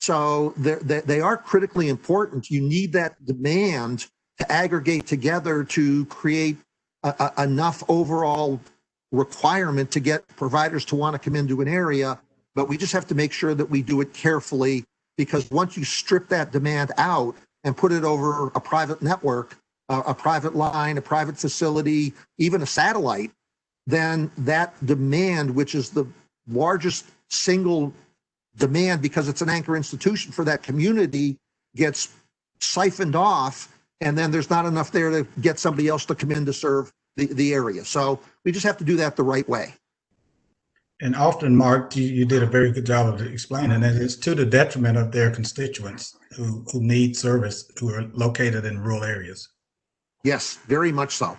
So they are critically important. You need that demand to aggregate together to create enough overall requirement to get providers to want to come into an area. But we just have to make sure that we do it carefully, because once you strip that demand out and put it over a private network, a private line, a private facility, even a satellite, then that demand, which is the largest single demand because it's an anchor institution for that community, gets siphoned off, and then there's not enough there to get somebody else to come in to serve the area. So we just have to do that the right way. And often, Mark, you did a very good job of explaining that it's to the detriment of their constituents who need service, who are located in rural areas. Yes, very much so.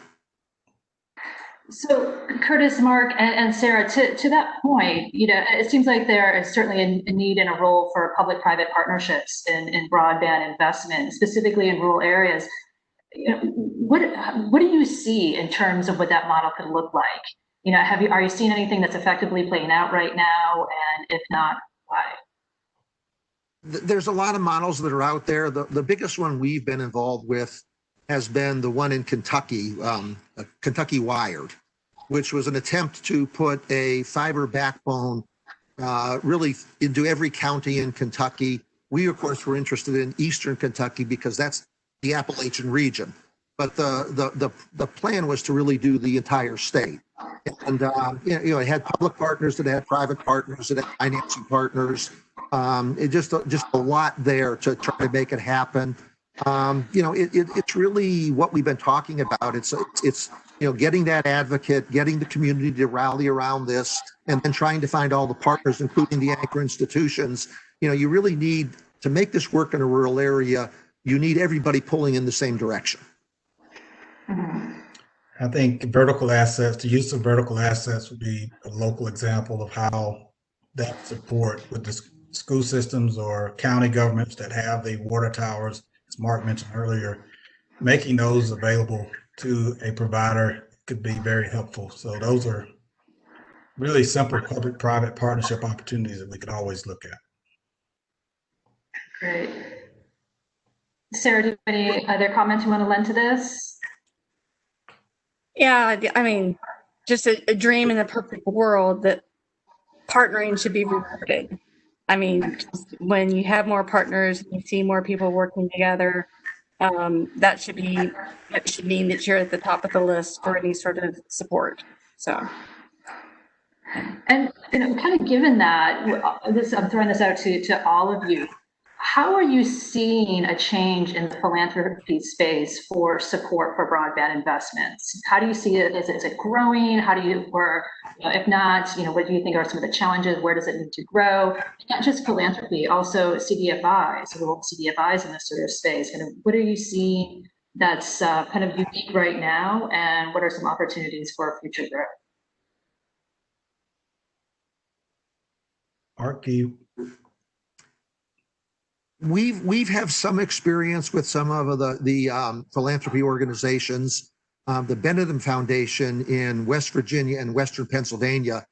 So Curtis, Mark, and Sarah, to that point, it seems like there is certainly a need and a role for public-private partnerships in broadband investment, specifically in rural areas. What do you see in terms of what that model could look like? Are you seeing anything that's effectively playing out right now? And if not, why? There's a lot of models that are out there. The biggest one we've been involved with has been the one in Kentucky, Kentucky Wired, which was an attempt to put a fiber backbone really into every county in Kentucky. We, of course, were interested in Eastern Kentucky because that's the Appalachian region. But the plan was to really do the entire state. And it had public partners, it had private partners, it had financing partners. It just a lot there to try to make it happen. It's really what we've been talking about. It's getting that advocate, getting the community to rally around this, and then trying to find all the partners, including the anchor institutions. You really need to make this work in a rural area. You need everybody pulling in the same direction. I think the use of vertical assets would be a local example of how that support with the school systems or county governments that have the water towers, as Mark mentioned earlier, making those available to a provider could be very helpful. So those are really simple public-private partnership opportunities that we could always look at. Great. Sarah, do you have any other comments you want to lend to this? Yeah, I mean, just a dream in a perfect world that partnering should be rewarded. I mean, just when you have more partners, you see more people working together. That should mean that you're at the top of the list for any sort of support. So, And kind of given that, I'm throwing this out to all of you. How are you seeing a change in the philanthropy space for support for broadband investments? How do you see it? Is it growing? How do you, or if not, what do you think are some of the challenges? Where does it need to grow? Not just philanthropy, also CDFIs, the role of CDFIs in this sort of space. And what are you seeing that's kind of unique right now? And what are some opportunities for future growth? Mark, We've have some experience with some of the philanthropy organizations. The Benedum Foundation in West Virginia and Western Pennsylvania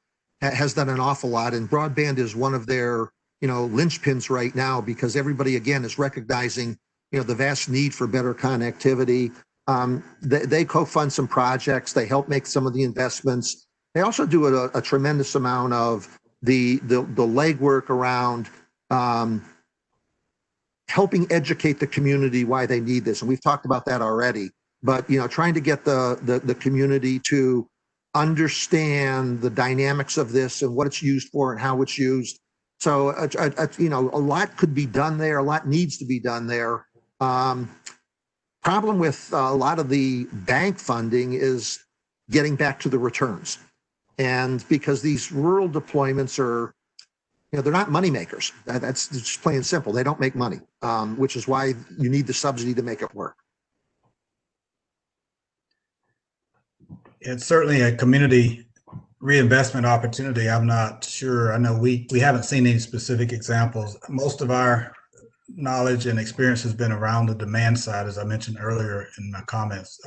has done an awful lot, and broadband is one of their linchpins right now, because everybody again is recognizing the vast need for better connectivity. They co-fund some projects. They help make some of the investments. They also do a tremendous amount of the legwork around helping educate the community why they need this. And we've talked about that already, but trying to get the community to understand the dynamics of this and what it's used for and how it's used. So a lot could be done there. A lot needs to be done there. Problem with a lot of the bank funding is getting back to the returns. And because these rural deployments are, they're not money makers. That's just plain and simple. They don't make money, which is why you need the subsidy to make it work. it's certainly a community reinvestment opportunity. I'm not sure. I know we haven't seen any specific examples. Most of our knowledge and experience has been around the demand side, as I mentioned earlier in my comments,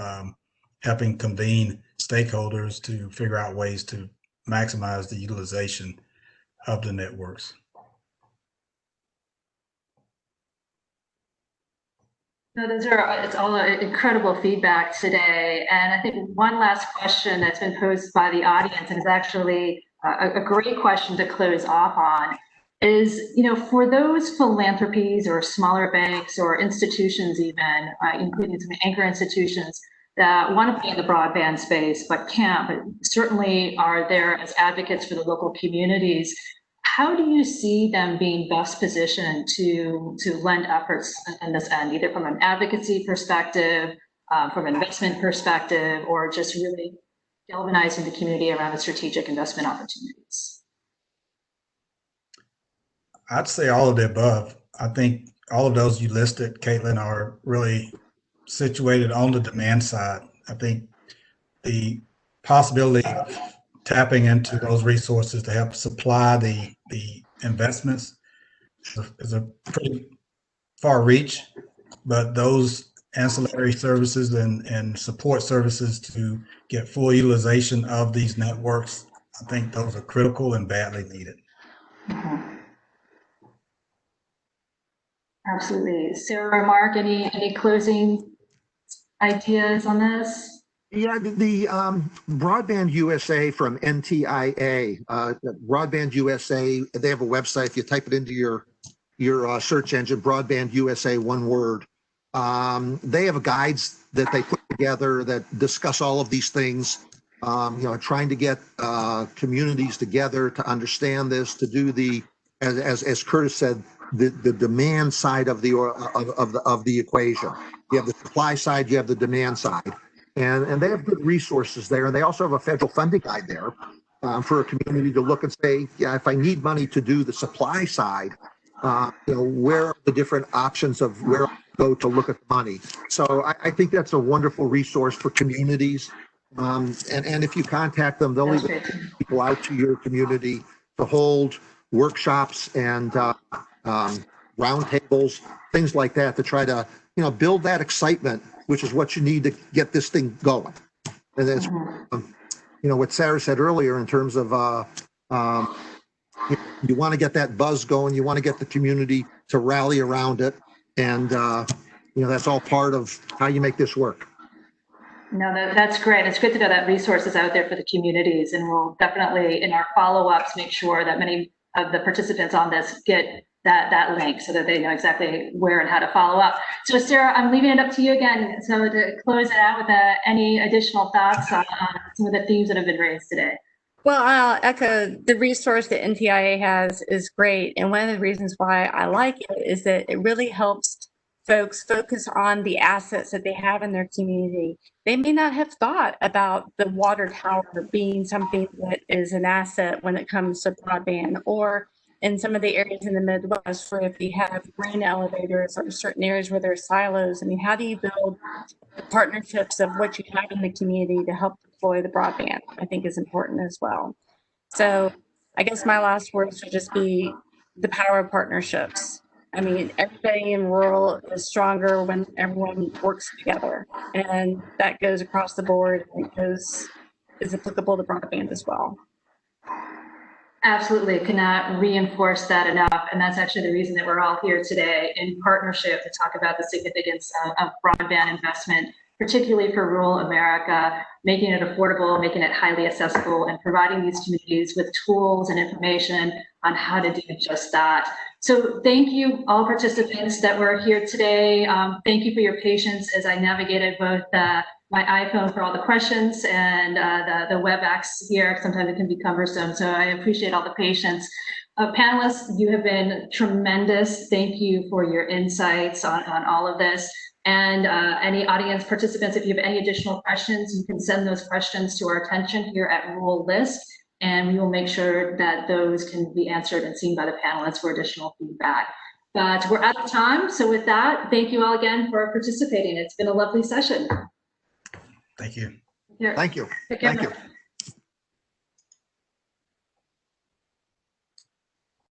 helping convene stakeholders to figure out ways to maximize the utilization of the networks. No, it's all incredible feedback today. And I think one last question that's been posed by the audience, and is actually a great question to close off on, is, for those philanthropies or smaller banks or institutions even, including some anchor institutions that want to be in the broadband space but can't, but certainly are there as advocates for the local communities, how do you see them being best positioned to lend efforts in this end, either from an advocacy perspective, from an investment perspective, or just really galvanizing the community around the strategic investment opportunities? I'd say all of the above. I think all of those you listed, Caitlin, are really situated on the demand side. I think the possibility of tapping into those resources to help supply the investments is a pretty far reach, but those ancillary services and support services to get full utilization of these networks, I think those are critical and badly needed. Mm-hmm. Absolutely. Sarah or Mark, any closing ideas on this? Yeah, the Broadband USA from NTIA, Broadband USA, they have a website. If you type it into your search engine, Broadband USA, one word, they have guides that they put together that discuss all of these things, trying to get communities together to understand this, to do the, as Curtis said, the demand side of the equation. You have the supply side, you have the demand side. And they have good resources there. And they also have a federal funding guide there for a community to look and say, yeah, if I need money to do the supply side, where are the different options of where I go to look at the money? So I think that's a wonderful resource for communities. And if you contact them, they'll even people out to your community to hold workshops and roundtables, things like that, to try to, build that excitement, which is what you need to get this thing going. And that's, what Sarah said earlier in terms of, you want to get that buzz going, you want to get the community to rally around it. And, that's all part of how you make this work. No, that's great. It's good to know that resources out there for the communities, and we'll definitely in our follow-ups make sure that many of the participants on this get that link so that they know exactly where and how to follow up. So Sarah, I'm leaving it up to you again. So to close it out with any additional thoughts on some of the themes that have been raised today. Well, I'll echo the resource that NTIA has is great. And one of the reasons why I like it is that it really helps folks focus on the assets that they have in their community. They may not have thought about the water tower being something that is an asset when it comes to broadband, or in some of the areas in the Midwest where if you have grain elevators or certain areas where there's silos. I mean, how do you build partnerships of what you have in the community to help deploy the broadband? I think is important as well. So I guess my last words would just be the power of partnerships. I mean, everybody in rural is stronger when everyone works together, and that goes across the board. Is applicable to broadband as well. Absolutely, cannot reinforce that enough. And that's actually the reason that we're all here today in partnership to talk about the significance of broadband investment, particularly for rural America, making it affordable, making it highly accessible, and providing these communities with tools and information on how to do just that. So thank you, all participants that were here today. Thank you for your patience as I navigated both my iPhone for all the questions and the WebEx here. Sometimes it can be cumbersome, so I appreciate all the patience. Panelists, you have been tremendous. Thank you for your insights on all of this. And any audience participants, if you have any additional questions, you can send those questions to our attention here at Rural LISC, and we will make sure that those can be answered and seen by the panelists for additional feedback. But we're out of time, so with that, thank you all again for participating. It's been a lovely session. Thank you. Here. Thank you. Take care. Thank you.